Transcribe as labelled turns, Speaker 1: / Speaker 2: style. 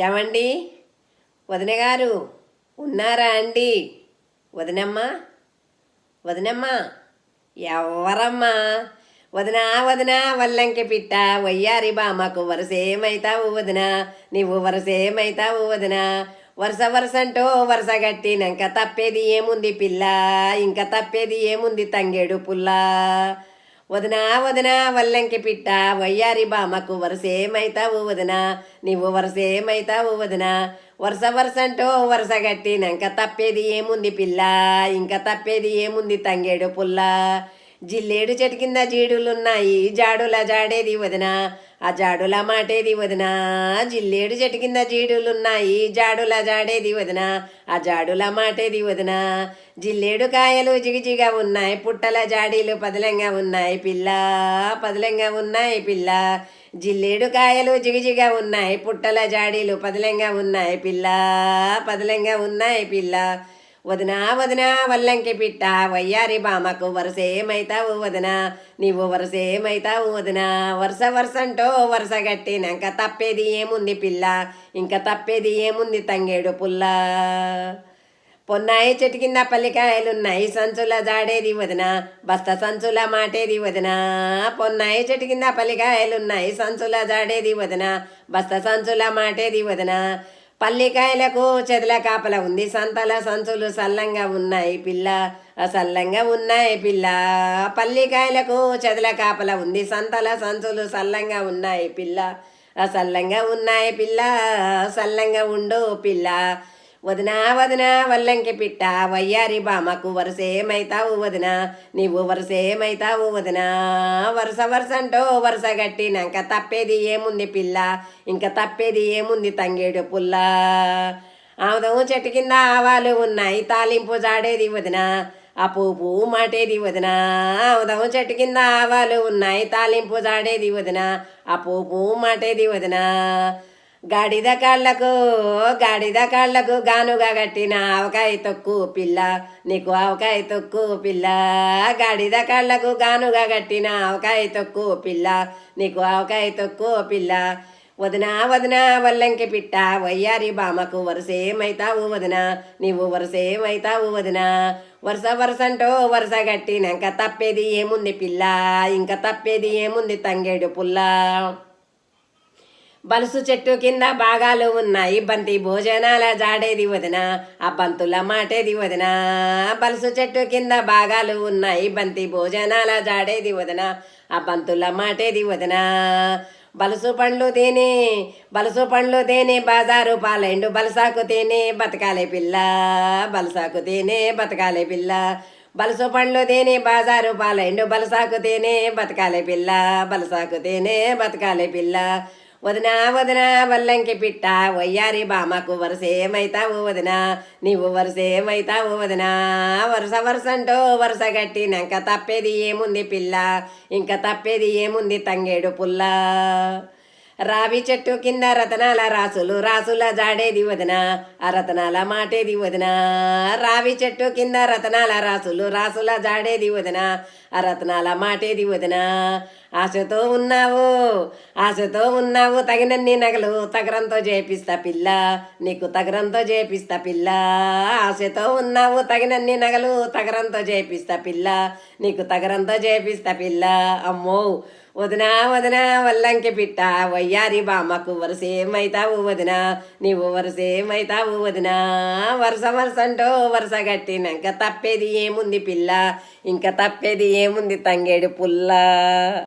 Speaker 1: ఏమండి? వదిన గారు ఉన్నారా అండి? వదినమ్మ, వదినమ్మ, ఎవరమ్మా? వదినా వదినా వల్లంకి పిట్ట వయ్యారి బామకు వరసేమైతావు వదిన, నీవు వరసేమైతావు వదిన. వరుస వరుసంటూ వరుస గట్టినాక తప్పేది ఏముంది పిల్ల, ఇంకా తప్పేది ఏముంది తంగేడు పుల్ల. వదినా వదినా వల్లంకి పిట్ట వయ్యారి బామకు వరసేమైతావు వదిన, నీవు వరసేమైతావు వదిన. వరుస వరుసంటూ వరుస గట్టినాక తప్పేది ఏముంది పిల్ల, ఇంకా తప్పేది ఏముంది తంగేడు పుల్ల. జిల్లేడు చెట్టు కింద జీడులున్నాయి జాడుల జాడేది వదిన, ఆ జాడుల మాటేది వదిన. జిల్లేడు చెట్టు కింద జీడులున్నాయి జాడుల జాడేది వదిన, ఆ జాడుల మాటేది వదిన. జిల్లేడు కాయలు జిగిజిగా ఉన్నాయి పుట్టల జాడీలు పదిలంగా ఉన్నాయి పిల్ల, పదిలంగా ఉన్నాయి పిల్ల. జిల్లేడు కాయలు జిగిజిగా ఉన్నాయి పుట్టల జాడీలు పదిలంగా ఉన్నాయి పిల్ల, పదిలంగా ఉన్నాయి పిల్ల. వదినా వదినా వల్లంకి పిట్ట వయ్యారి బామకు వరసేమైతావు వదిన, నీవు వరసేమైతావు వదిన. వరుస వరుసంటూ వరుస గట్టినాక తప్పేది ఏముంది పిల్ల, ఇంకా తప్పేది ఏముంది తంగేడు పుల్ల. పొన్నాయి చెట్టు కింద పల్లికాయలున్నాయి సంచుల జాడేది వదిన, బస్త సంచుల మాటేది వదిన. పొన్నాయి చెట్టు కింద పల్లికాయలున్నాయి సంచుల జాడేది వదిన, బస్త సంచుల మాటేది వదిన. పల్లికాయలకు చెదల కాపల ఉంది సంతల సంచులు సల్లంగా ఉన్నాయి పిల్ల, సల్లంగా ఉన్నాయి పిల్ల. పల్లికాయలకు చెదల కాపల ఉంది సంతల సంచులు సల్లంగా ఉన్నాయి పిల్ల, సల్లంగా ఉన్నాయి పిల్ల, సల్లంగా ఉండు పిల్ల. వదినా వదినా వల్లంకి పిట్ట వయ్యారి బామకు వరసేమైతావు వదిన, నీవు వరసేమైతావు వదిన. వరుస వరుసంటూ వరుస గట్టినాక తప్పేది ఏముంది పిల్ల, ఇంకా తప్పేది ఏముంది తంగేడు పుల్ల. ఆముదం చెట్టు కింద ఆవాలు ఉన్నాయి తాలింపు జాడేది వదిన, ఆ పువ్వు మాటేది వదిన. ఆముదం చెట్టు కింద ఆవాలు ఉన్నాయి తాలింపు జాడేది వదిన, ఆ పువ్వు మాటేది వదిన. గాడిద కాళ్లకు గానుగా కట్టిన ఆవకాయ తొక్కు పిల్ల, నీకు ఆవకాయ తొక్కు పిల్ల. గాడిద కాళ్లకు గానుగా కట్టిన ఆవకాయ తొక్కు పిల్ల, నీకు ఆవకాయ తొక్కు పిల్ల. వదినా వదినా వల్లంకి పిట్ట వయ్యారి బామకు వరసేమైతావు వదిన, నీవు వరసేమైతావు వదిన. వరుస వరుసంటూ వరుస గట్టినాక తప్పేది ఏముంది పిల్ల, ఇంకా తప్పేది ఏముంది తంగేడు పుల్ల. బలుసు చెట్టు కింద భాగాలు ఉన్నాయి బంతి భోజనాల జాడేది వదిన, ఆ బంతుల మాటేది వదిన. బలుసు చెట్టు కింద భాగాలు ఉన్నాయి బంతి భోజనాల జాడేది వదిన, ఆ బంతుల మాటేది వదిన. బలుసు పండ్లు తేనే బాజారు పాలైండు బలసాకు తేనే బతకాలే పిల్ల, బలసాకు తేనే బతకాలే పిల్ల. బలుసు పండ్లు తేనే బాజారు పాలైండు బలసాకు తేనే బతకాలే పిల్ల, బలసాకు తేనే బతకాలే పిల్ల. వదినా వదినా వల్లంకి పిట్ట వయ్యారి బామకు వరసేమైతావు వదిన, నీవు వరసేమైతావు వదిన. వరుస వరుసంటూ వరుస గట్టినాక తప్పేది ఏముంది పిల్ల, ఇంకా తప్పేది ఏముంది తంగేడు పుల్ల. రావి చెట్టు కింద రతనాల రాసుల జాడేది వదిన, ఆ రతనాల మాటేది వదిన. రావి చెట్టు కింద రతనాల రాసుల జాడేది వదిన, ఆ రతనాల మాటేది వదిన. ఆశతో ఉన్నావు తగినన్ని నగలు తగరంతో చేపిస్తా పిల్ల, నీకు తగరంతో చేపిస్తా పిల్ల. ఆశతో ఉన్నావు తగినన్ని నగలు తగరంతో చేపిస్తా పిల్ల, నీకు తగరంతో చేపిస్తా పిల్ల. అమ్మో వదినా వదినా వల్లంకి పిట్ట వయ్యారి బామకు వరసేమైతావు వదిన, నీవు వరసేమైతావు వదిన. వరుస వరుసంటూ వరుస గట్టినాక తప్పేది ఏముంది పిల్ల, ఇంకా తప్పేది ఏముంది తంగేడు పుల్ల.